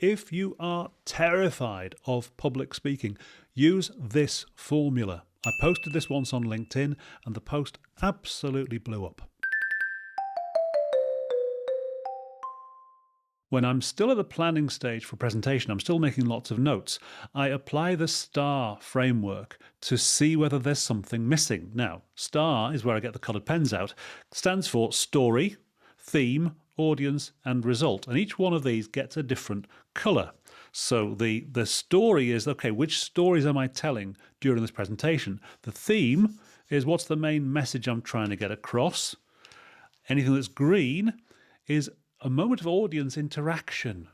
If you are terrified of public speaking, use this formula. I posted this once on LinkedIn and the post absolutely blew up. When I'm still at the planning stage for a presentation, I'm still making lots of notes, I apply the STAR framework to see whether there's something missing. Now, STAR is where I get the coloured pens out. It stands for story, theme, audience, and result. And each one of these gets a different colour. So the story is, okay, which stories am I telling during this presentation? The theme is what's the main message I'm trying to get across. Anything that's green is a moment of audience interaction.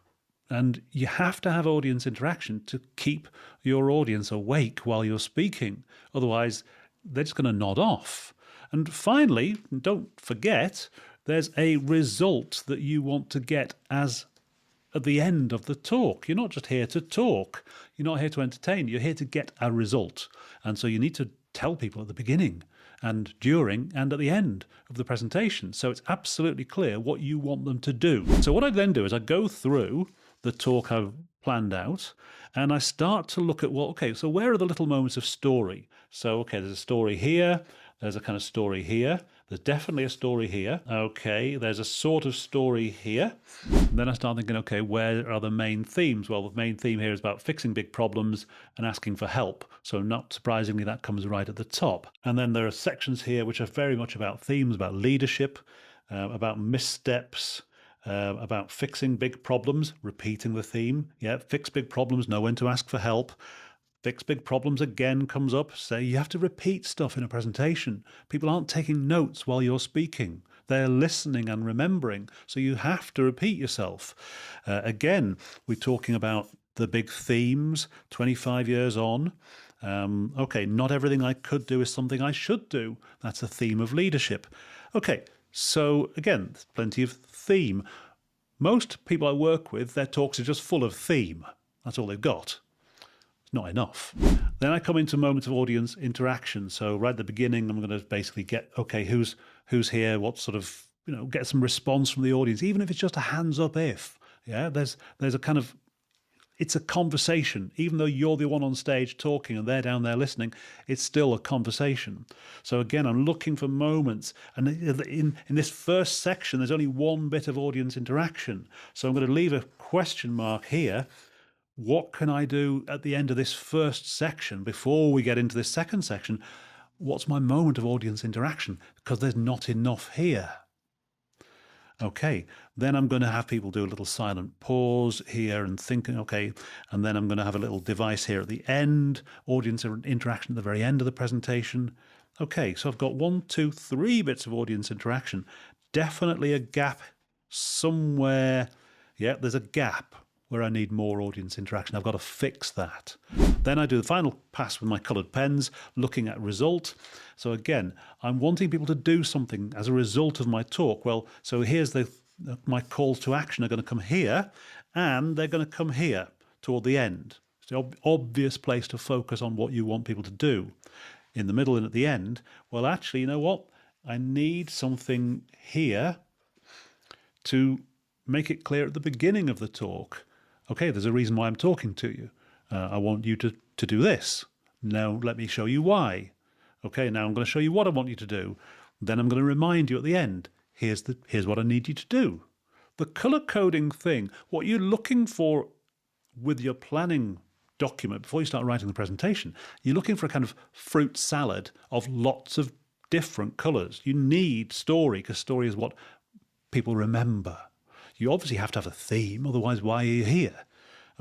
And you have to have audience interaction to keep your audience awake while you're speaking. Otherwise, they're just going to nod off. And finally, don't forget, there's a result that you want to get as at the end of the talk. You're not just here to talk. You're not here to entertain. You're here to get a result. And so you need to tell people at the beginning and during and at the end of the presentation. So it's absolutely clear what you want them to do. So what I then do is I go through the talk I've planned out and I start to look at, well, okay, so where are the little moments of story? So, okay, there's a story here. There's a kind of story here. There's definitely a story here. Okay, there's a sort of story here. And then I start thinking, okay, where are the main themes? Well, the main theme here is about fixing big problems and asking for help. So not surprisingly, that comes right at the top. And then there are sections here which are very much about themes, about leadership, about missteps, about fixing big problems, repeating the theme. Yeah, fix big problems, know when to ask for help. Fix big problems again comes up. Say you have to repeat stuff in a presentation. People aren't taking notes while you're speaking. They're listening and remembering. So you have to repeat yourself. Again, we're talking about the big themes 25 years on. Okay, not everything I could do is something I should do. That's a theme of leadership. Okay, so again, there's plenty of theme. Most people I work with, their talks are just full of theme. That's all they've got. Not enough. Then I come into moments of audience interaction. So right at the beginning, I'm going to basically get, okay, who's here? What sort of, get some response from the audience, even if it's just a hands up if. Yeah, there's a kind of, it's a conversation. Even though you're the one on stage talking and they're down there listening, it's still a conversation. So again, I'm looking for moments. And in this first section, there's only one bit of audience interaction. So I'm going to leave a question mark here. What can I do at the end of this first section before we get into this second section? What's my moment of audience interaction? Because there's not enough here. Okay, then I'm going to have people do a little silent pause here and thinking, okay, and then I'm going to have a little device here at the end, audience interaction at the very end of the presentation. Okay, so I've got 1, 2, 3 bits of audience interaction. Definitely a gap somewhere. Yeah, there's a gap where I need more audience interaction. I've got to fix that. Then I do the final pass with my coloured pens, looking at result. So again, I'm wanting people to do something as a result of my talk. Well, so here's my calls to action are going to come here, and they're going to come here toward the end. It's the obvious place to focus on what you want people to do. In the middle and at the end, well, actually, you know what? I need something here to make it clear at the beginning of the talk. Okay, there's a reason why I'm talking to you. I want you to do this. Now let me show you why. Okay, now I'm going to show you what I want you to do. Then I'm going to remind you at the end. Here's what I need you to do. The color coding thing, what you're looking for with your planning document before you start writing the presentation, you're looking for a kind of fruit salad of lots of different colors. You need story, because story is what people remember. You obviously have to have a theme, otherwise why are you here?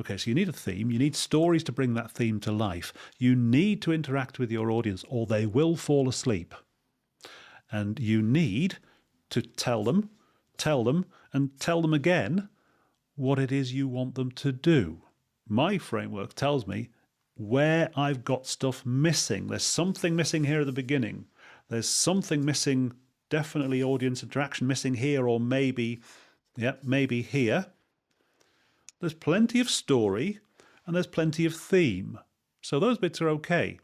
Okay, so you need a theme, you need stories to bring that theme to life. You need to interact with your audience or they will fall asleep. And you need to tell them, and tell them again what it is you want them to do. My framework tells me where I've got stuff missing. There's something missing here at the beginning. There's something missing, definitely audience interaction missing here, or maybe here. There's plenty of story and there's plenty of theme. So those bits are okay.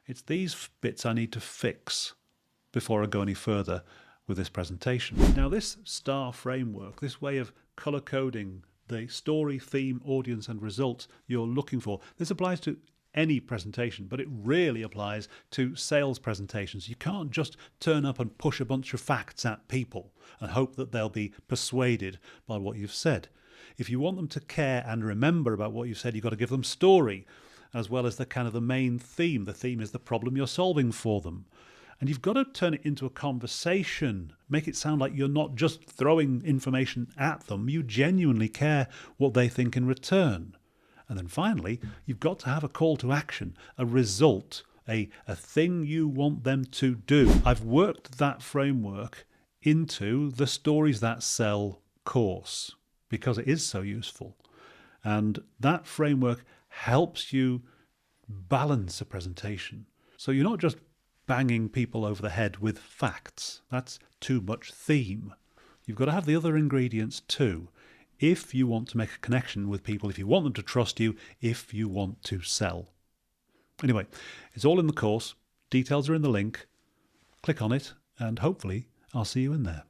It's these bits I need to fix before I go any further with this presentation. Now this STAR framework, this way of color coding the story, theme, audience and result you're looking for. This applies to any presentation, but it really applies to sales presentations. You can't just turn up and push a bunch of facts at people and hope that they'll be persuaded by what you've said. If you want them to care and remember about what you've said, you've got to give them story as well as the main theme. The theme is the problem you're solving for them. And you've got to turn it into a conversation, make it sound like you're not just throwing information at them, you genuinely care what they think in return. And then finally, you've got to have a call to action, a result, a thing you want them to do. I've worked that framework into the Stories That Sell course because it is so useful. And that framework helps you balance a presentation. So you're not just banging people over the head with facts. That's too much theme. You've got to have the other ingredients too. If you want to make a connection with people, if you want them to trust you, if you want to sell. Anyway, it's all in the course. Details are in the link. Click on it and hopefully I'll see you in there.